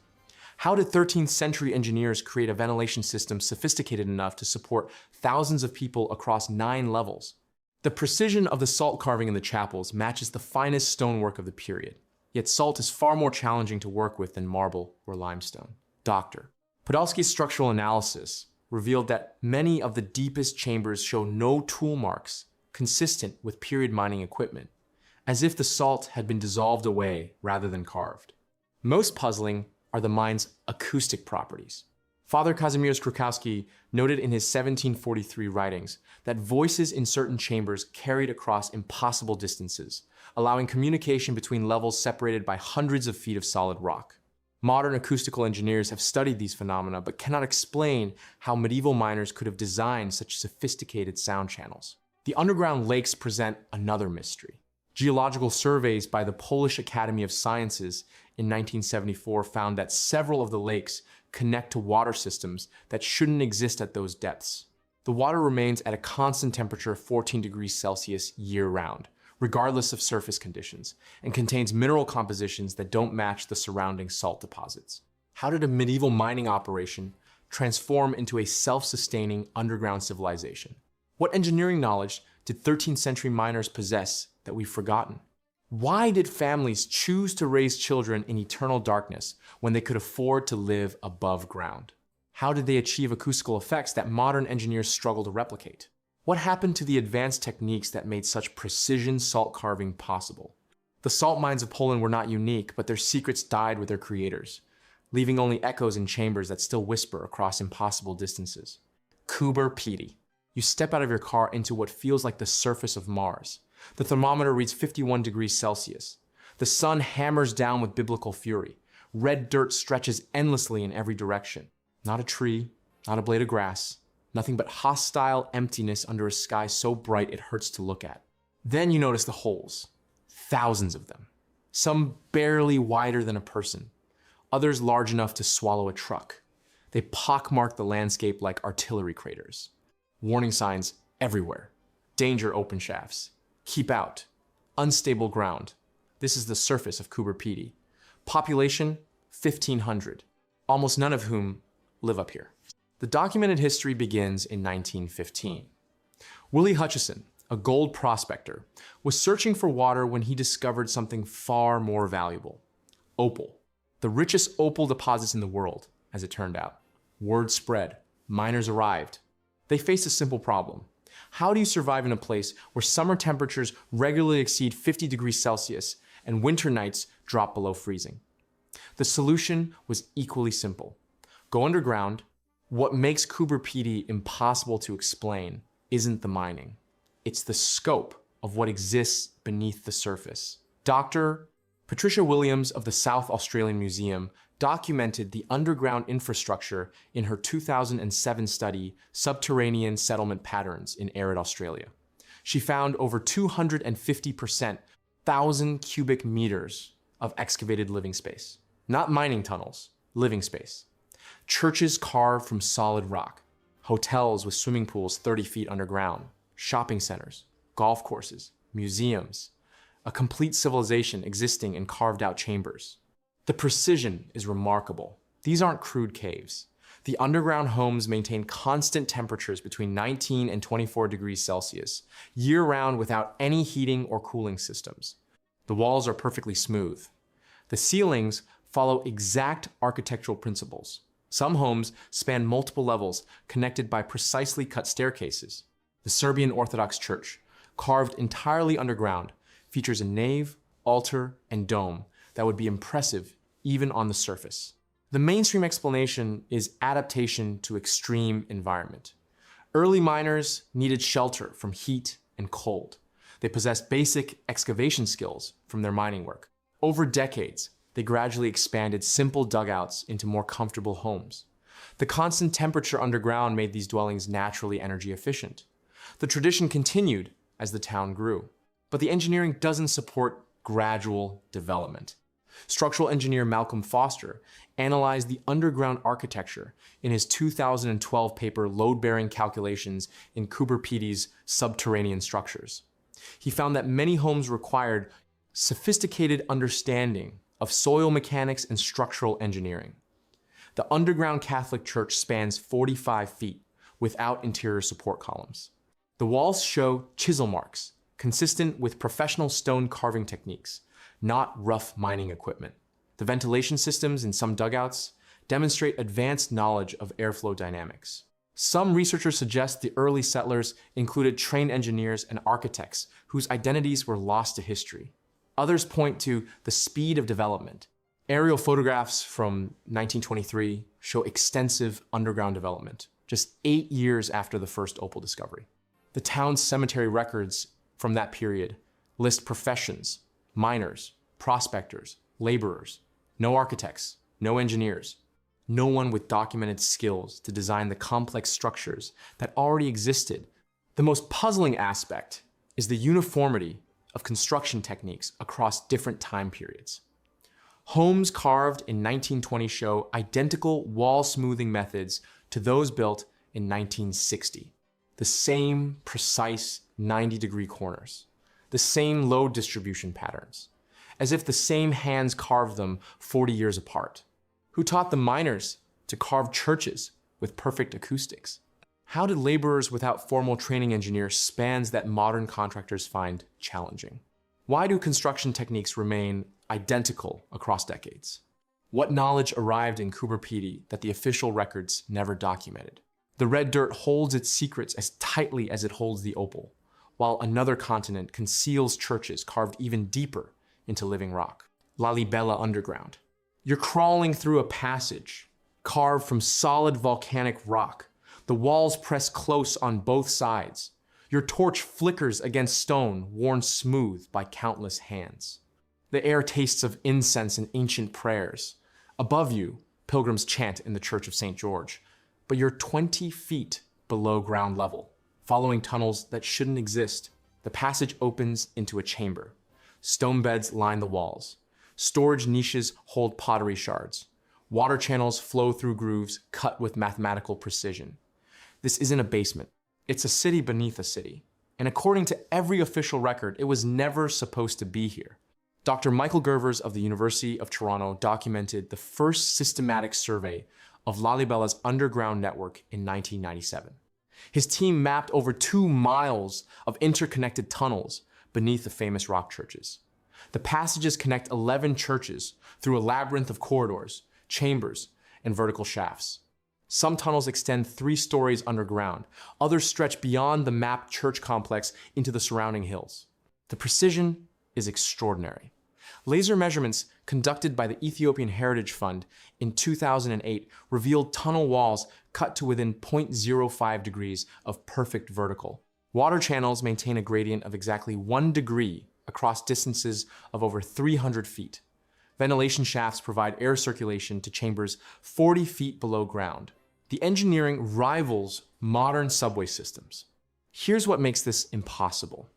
How did 13th century engineers create a ventilation system sophisticated enough to support thousands of people across 9 levels? The precision of the salt carving in the chapels matches the finest stonework of the period. Yet salt is far more challenging to work with than marble or limestone. Dr. Podolsky's structural analysis revealed that many of the deepest chambers show no tool marks consistent with period mining equipment, as if the salt had been dissolved away rather than carved. Most puzzling are the mine's acoustic properties. Father Kazimierz Krukowski noted in his 1743 writings that voices in certain chambers carried across impossible distances, allowing communication between levels separated by hundreds of feet of solid rock. Modern acoustical engineers have studied these phenomena but cannot explain how medieval miners could have designed such sophisticated sound channels. The underground lakes present another mystery. Geological surveys by the Polish Academy of Sciences in 1974 found that several of the lakes connect to water systems that shouldn't exist at those depths. The water remains at a constant temperature of 14 degrees Celsius year-round, regardless of surface conditions, and contains mineral compositions that don't match the surrounding salt deposits. How did a medieval mining operation transform into a self-sustaining underground civilization? What engineering knowledge did 13th century miners possess that we've forgotten? Why did families choose to raise children in eternal darkness when they could afford to live above ground? How did they achieve acoustical effects that modern engineers struggle to replicate? What happened to the advanced techniques that made such precision salt carving possible? The salt mines of Poland were not unique, but their secrets died with their creators, leaving only echoes in chambers that still whisper across impossible distances. Coober Pedy. You step out of your car into what feels like the surface of Mars. The thermometer reads 51 degrees Celsius. The sun hammers down with biblical fury. Red dirt stretches endlessly in every direction. Not a tree, not a blade of grass. Nothing but hostile emptiness under a sky so bright it hurts to look at. Then you notice the holes. Thousands of them. Some barely wider than a person. Others large enough to swallow a truck. They pockmark the landscape like artillery craters. Warning signs everywhere. Danger open shafts. Keep out. Unstable ground. This is the surface of Coober Pedy. Population, 1,500. Almost none of whom live up here. The documented history begins in 1915. Willie Hutchison, a gold prospector, was searching for water when he discovered something far more valuable. Opal. The richest opal deposits in the world, as it turned out. Word spread. Miners arrived. They faced a simple problem. How do you survive in a place where summer temperatures regularly exceed 50 degrees Celsius and winter nights drop below freezing? The solution was equally simple. Go underground. What makes Coober Pedy impossible to explain isn't the mining. It's the scope of what exists beneath the surface. Dr. Patricia Williams of the South Australian Museum documented the underground infrastructure in her 2007 study, Subterranean Settlement Patterns in Arid Australia. She found over 250%, 1,000 cubic meters of excavated living space. Not mining tunnels, living space. Churches carved from solid rock. Hotels with swimming pools 30 feet underground. Shopping centers, golf courses, museums. A complete civilization existing in carved out chambers. The precision is remarkable. These aren't crude caves. The underground homes maintain constant temperatures between 19 and 24 degrees Celsius, year-round without any heating or cooling systems. The walls are perfectly smooth. The ceilings follow exact architectural principles. Some homes span multiple levels connected by precisely cut staircases. The Serbian Orthodox Church, carved entirely underground, features a nave, altar, and dome that would be impressive even on the surface. The mainstream explanation is adaptation to extreme environment. Early miners needed shelter from heat and cold. They possessed basic excavation skills from their mining work. Over decades, they gradually expanded simple dugouts into more comfortable homes. The constant temperature underground made these dwellings naturally energy efficient. The tradition continued as the town grew. But the engineering doesn't support gradual development. Structural engineer Malcolm Foster analyzed the underground architecture in his 2012 paper Load-Bearing Calculations in Coober Pedy's Subterranean Structures. He found that many homes required sophisticated understanding of soil mechanics and structural engineering. The underground Catholic Church spans 45 feet without interior support columns. The walls show chisel marks, consistent with professional stone carving techniques, not rough mining equipment. The ventilation systems in some dugouts demonstrate advanced knowledge of airflow dynamics. Some researchers suggest the early settlers included trained engineers and architects whose identities were lost to history. Others point to the speed of development. Aerial photographs from 1923 show extensive underground development, just 8 years after the first opal discovery. The town's cemetery records from that period list professions, miners, prospectors, laborers, no architects, no engineers, no one with documented skills to design the complex structures that already existed. The most puzzling aspect is the uniformity of construction techniques across different time periods. Homes carved in 1920 show identical wall smoothing methods to those built in 1960. The same precise 90-degree corners, the same load distribution patterns, as if the same hands carved them 40 years apart. Who taught the miners to carve churches with perfect acoustics? How did laborers without formal training engineer spans that modern contractors find challenging? Why do construction techniques remain identical across decades? What knowledge arrived in Coober Pedy that the official records never documented? The red dirt holds its secrets as tightly as it holds the opal, while another continent conceals churches carved even deeper into living rock. Lalibela underground. You're crawling through a passage carved from solid volcanic rock. The walls press close on both sides. Your torch flickers against stone worn smooth by countless hands. The air tastes of incense and ancient prayers. Above you, pilgrims chant in the Church of St. George, but you're 20 feet below ground level, following tunnels that shouldn't exist. The passage opens into a chamber. Stone beds line the walls. Storage niches hold pottery shards. Water channels flow through grooves cut with mathematical precision. This isn't a basement. It's a city beneath a city. And according to every official record, it was never supposed to be here. Dr. Michael Gervers of the University of Toronto documented the first systematic survey of Lalibela's underground network in 1997. His team mapped over 2 miles of interconnected tunnels beneath the famous rock churches. The passages connect 11 churches through a labyrinth of corridors, chambers, and vertical shafts. Some tunnels extend 3 stories underground. Others stretch beyond the mapped church complex into the surrounding hills. The precision is extraordinary. Laser measurements conducted by the Ethiopian Heritage Fund in 2008 revealed tunnel walls cut to within 0.05 degrees of perfect vertical. Water channels maintain a gradient of exactly 1 degree across distances of over 300 feet. Ventilation shafts provide air circulation to chambers 40 feet below ground. The engineering rivals modern subway systems. Here's what makes this impossible.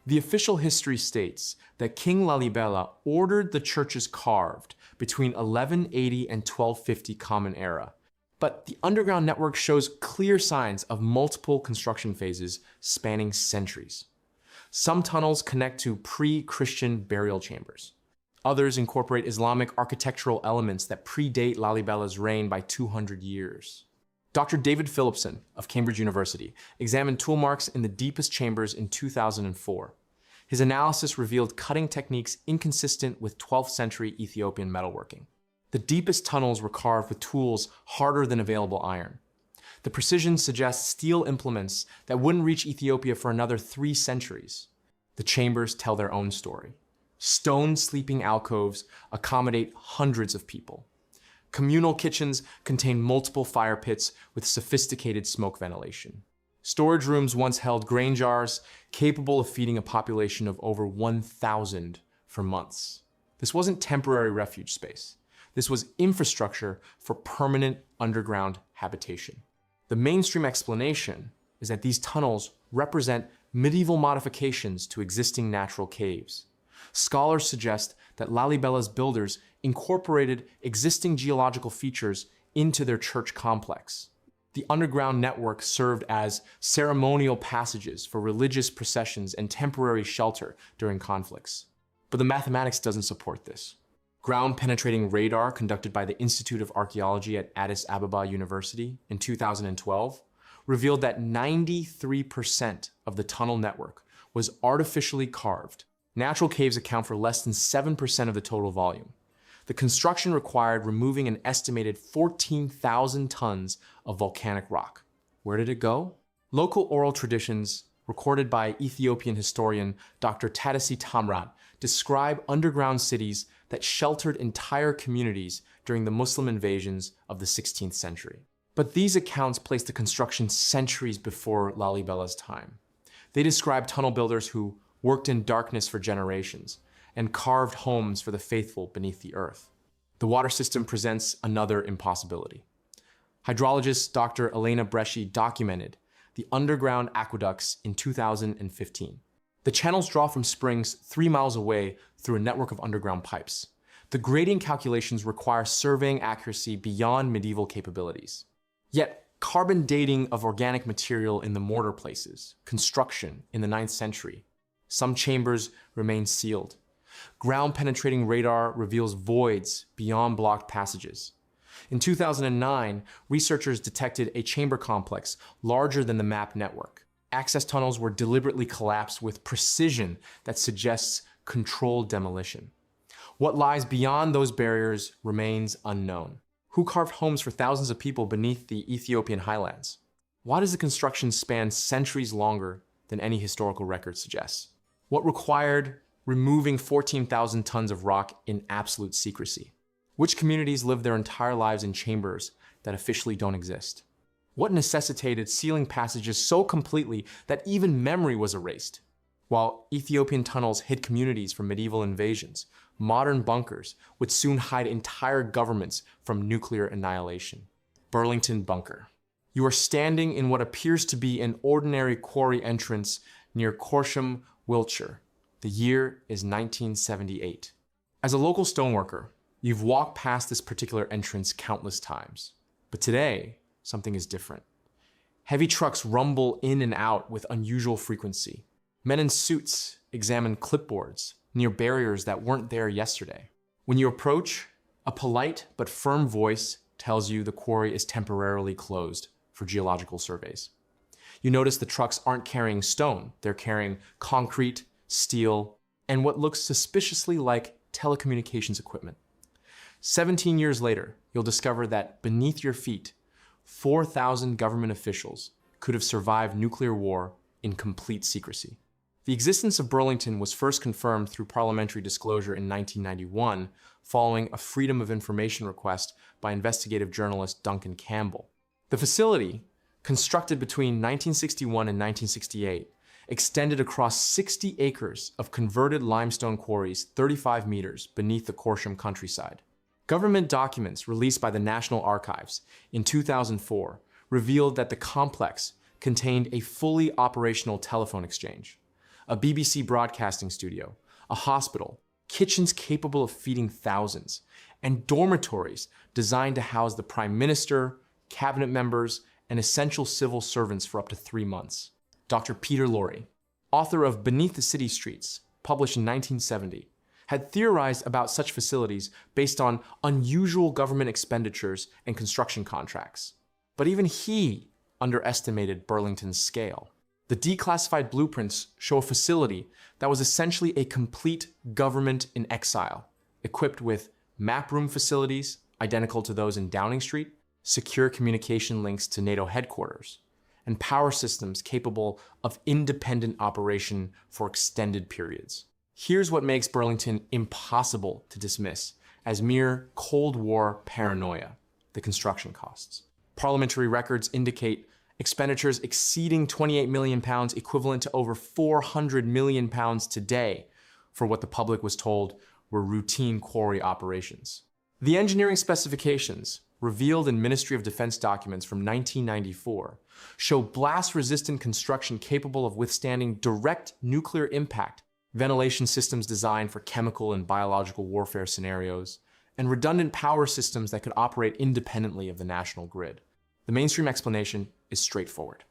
The official history states that King Lalibela ordered the churches carved between 1180 and 1250 Common Era, but the underground network shows clear signs of multiple construction phases spanning centuries. Some tunnels connect to pre-Christian burial chambers. Others incorporate Islamic architectural elements that predate Lalibela's reign by 200 years. Dr. David Phillipson of Cambridge University examined tool marks in the deepest chambers in 2004. His analysis revealed cutting techniques inconsistent with 12th century Ethiopian metalworking. The deepest tunnels were carved with tools harder than available iron. The precision suggests steel implements that wouldn't reach Ethiopia for another 3 centuries. The chambers tell their own story. Stone sleeping alcoves accommodate hundreds of people. Communal kitchens contain multiple fire pits with sophisticated smoke ventilation. Storage rooms once held grain jars capable of feeding a population of over 1,000 for months. This wasn't temporary refuge space. This was infrastructure for permanent underground habitation. The mainstream explanation is that these tunnels represent medieval modifications to existing natural caves. Scholars suggest that Lalibela's builders incorporated existing geological features into their church complex. The underground network served as ceremonial passages for religious processions and temporary shelter during conflicts. But the mathematics doesn't support this. Ground-penetrating radar conducted by the Institute of Archaeology at Addis Ababa University in 2012 revealed that 93% of the tunnel network was artificially carved. Natural caves account for less than 7% of the total volume. The construction required removing an estimated 14,000 tons of volcanic rock. Where did it go? Local oral traditions recorded by Ethiopian historian Dr. Tadasi Tamrat describe underground cities that sheltered entire communities during the Muslim invasions of the 16th century. But these accounts place the construction centuries before Lalibela's time. They describe tunnel builders who worked in darkness for generations and carved homes for the faithful beneath the earth. The water system presents another impossibility. Hydrologist Dr. Elena Bresci documented the underground aqueducts in 2015. The channels draw from springs 3 miles away through a network of underground pipes. The gradient calculations require surveying accuracy beyond medieval capabilities. Yet, carbon dating of organic material in the mortar places, construction in the 9th century. Some chambers remain sealed. Ground-penetrating radar reveals voids beyond blocked passages. In 2009, researchers detected a chamber complex larger than the map network. Access tunnels were deliberately collapsed with precision that suggests controlled demolition. What lies beyond those barriers remains unknown. Who carved homes for thousands of people beneath the Ethiopian highlands? Why does the construction span centuries longer than any historical record suggests? What required removing 14,000 tons of rock in absolute secrecy? Which communities live their entire lives in chambers that officially don't exist? What necessitated sealing passages so completely that even memory was erased? While Ethiopian tunnels hid communities from medieval invasions, modern bunkers would soon hide entire governments from nuclear annihilation. Burlington Bunker. You are standing in what appears to be an ordinary quarry entrance near Corsham, Wiltshire. The year is 1978. As a local stoneworker, you've walked past this particular entrance countless times. But today, something is different. Heavy trucks rumble in and out with unusual frequency. Men in suits examine clipboards near barriers that weren't there yesterday. When you approach, a polite but firm voice tells you the quarry is temporarily closed for geological surveys. You notice the trucks aren't carrying stone, they're carrying concrete, steel, and what looks suspiciously like telecommunications equipment. 17 years later, you'll discover that beneath your feet, 4,000 government officials could have survived nuclear war in complete secrecy. The existence of Burlington was first confirmed through parliamentary disclosure in 1991, following a Freedom of Information request by investigative journalist Duncan Campbell. The facility, constructed between 1961 and 1968, extended across 60 acres of converted limestone quarries 35 meters beneath the Corsham countryside. Government documents released by the National Archives in 2004 revealed that the complex contained a fully operational telephone exchange, a BBC broadcasting studio, a hospital, kitchens capable of feeding thousands, and dormitories designed to house the Prime Minister, cabinet members, and essential civil servants for up to 3 months. Dr. Peter Lorre, author of Beneath the City Streets, published in 1970, had theorized about such facilities based on unusual government expenditures and construction contracts. But even he underestimated Burlington's scale. The declassified blueprints show a facility that was essentially a complete government in exile, equipped with map room facilities identical to those in Downing Street, secure communication links to NATO headquarters, and power systems capable of independent operation for extended periods. Here's what makes Burlington impossible to dismiss as mere Cold War paranoia: the construction costs. Parliamentary records indicate expenditures exceeding £28 million, equivalent to over £400 million today, for what the public was told were routine quarry operations. The engineering specifications, revealed in Ministry of Defense documents from 1994, show blast-resistant construction capable of withstanding direct nuclear impact, ventilation systems designed for chemical and biological warfare scenarios, and redundant power systems that could operate independently of the national grid. The mainstream explanation is straightforward.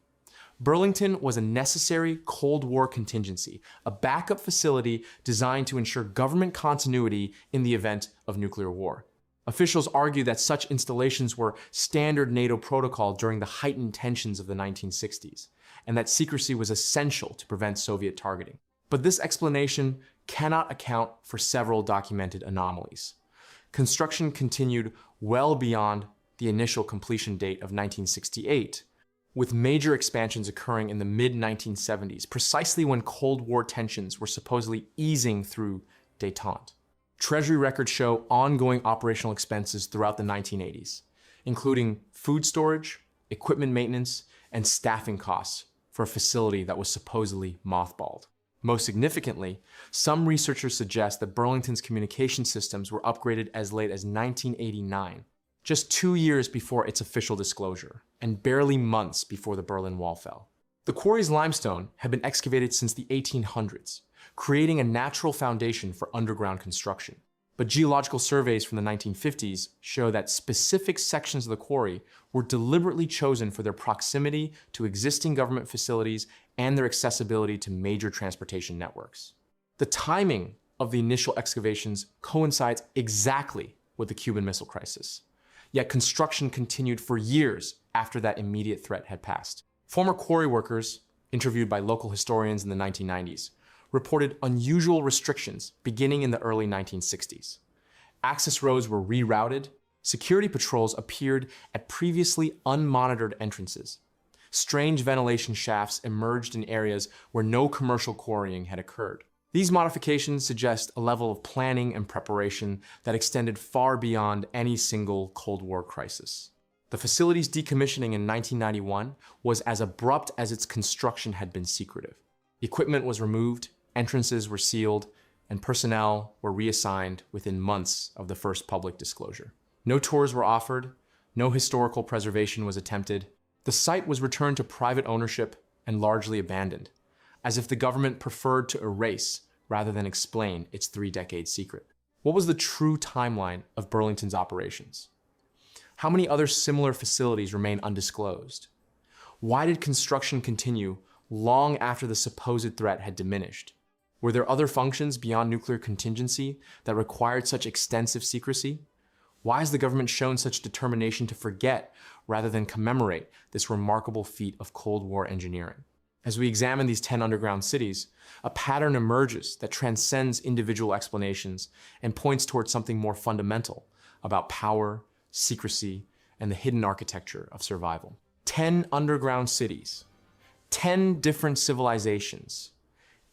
Burlington was a necessary Cold War contingency, a backup facility designed to ensure government continuity in the event of nuclear war. Officials argue that such installations were standard NATO protocol during the heightened tensions of the 1960s, and that secrecy was essential to prevent Soviet targeting. But this explanation cannot account for several documented anomalies. Construction continued well beyond the initial completion date of 1968, with major expansions occurring in the mid-1970s, precisely when Cold War tensions were supposedly easing through détente. Treasury records show ongoing operational expenses throughout the 1980s, including food storage, equipment maintenance, and staffing costs for a facility that was supposedly mothballed. Most significantly, some researchers suggest that Burlington's communication systems were upgraded as late as 1989, just 2 years before its official disclosure, and barely months before the Berlin Wall fell. The quarry's limestone had been excavated since the 1800s, creating a natural foundation for underground construction. But geological surveys from the 1950s show that specific sections of the quarry were deliberately chosen for their proximity to existing government facilities and their accessibility to major transportation networks. The timing of the initial excavations coincides exactly with the Cuban Missile Crisis, yet construction continued for years after that immediate threat had passed. Former quarry workers, interviewed by local historians in the 1990s, reported unusual restrictions beginning in the early 1960s. Access roads were rerouted, security patrols appeared at previously unmonitored entrances. Strange ventilation shafts emerged in areas where no commercial quarrying had occurred. These modifications suggest a level of planning and preparation that extended far beyond any single Cold War crisis. The facility's decommissioning in 1991 was as abrupt as its construction had been secretive. Equipment was removed, entrances were sealed, and personnel were reassigned within months of the first public disclosure. No tours were offered, no historical preservation was attempted. The site was returned to private ownership and largely abandoned, as if the government preferred to erase rather than explain its 3-decade secret. What was the true timeline of Burlington's operations? How many other similar facilities remain undisclosed? Why did construction continue long after the supposed threat had diminished? Were there other functions beyond nuclear contingency that required such extensive secrecy? Why has the government shown such determination to forget rather than commemorate this remarkable feat of Cold War engineering? As we examine these 10 underground cities, a pattern emerges that transcends individual explanations and points towards something more fundamental about power, secrecy, and the hidden architecture of survival. 10 underground cities, 10 different civilizations,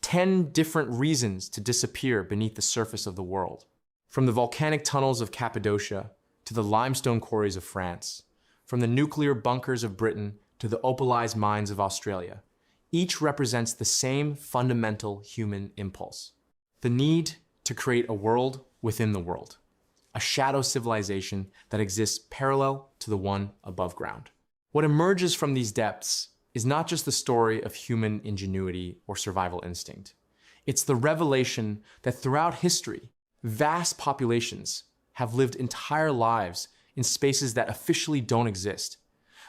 10 different reasons to disappear beneath the surface of the world. From the volcanic tunnels of Cappadocia to the limestone quarries of France, from the nuclear bunkers of Britain to the opalized mines of Australia, each represents the same fundamental human impulse: the need to create a world within the world, a shadow civilization that exists parallel to the one above ground. What emerges from these depths is not just the story of human ingenuity or survival instinct. It's the revelation that throughout history, vast populations have lived entire lives in spaces that officially don't exist.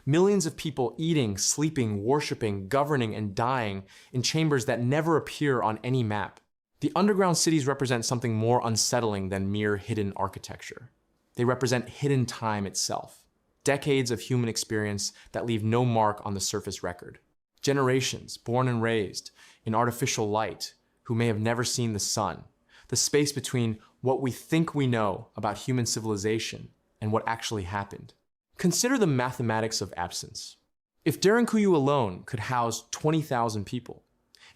Millions of people eating, sleeping, worshiping, governing, and dying in chambers that never appear on any map. The underground cities represent something more unsettling than mere hidden architecture. They represent hidden time itself. Decades of human experience that leave no mark on the surface record. Generations born and raised in artificial light who may have never seen the sun. The space between what we think we know about human civilization and what actually happened. Consider the mathematics of absence. If Derinkuyu alone could house 20,000 people,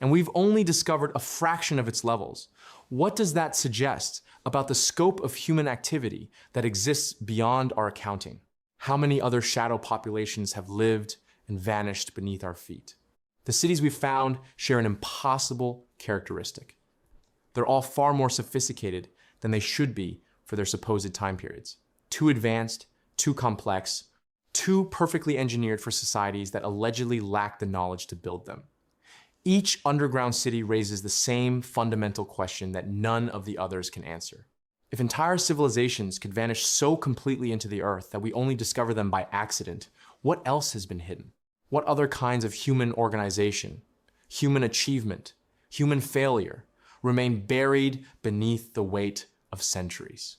and we've only discovered a fraction of its levels, what does that suggest about the scope of human activity that exists beyond our accounting? How many other shadow populations have lived and vanished beneath our feet? The cities we've found share an impossible characteristic. They're all far more sophisticated than they should be for their supposed time periods. Too advanced, too complex, too perfectly engineered for societies that allegedly lack the knowledge to build them. Each underground city raises the same fundamental question that none of the others can answer. If entire civilizations could vanish so completely into the earth that we only discover them by accident, what else has been hidden? What other kinds of human organization, human achievement, human failure remain buried beneath the weight of centuries?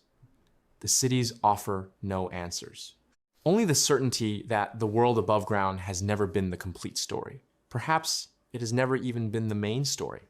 The cities offer no answers. Only the certainty that the world above ground has never been the complete story. Perhaps it has never even been the main story.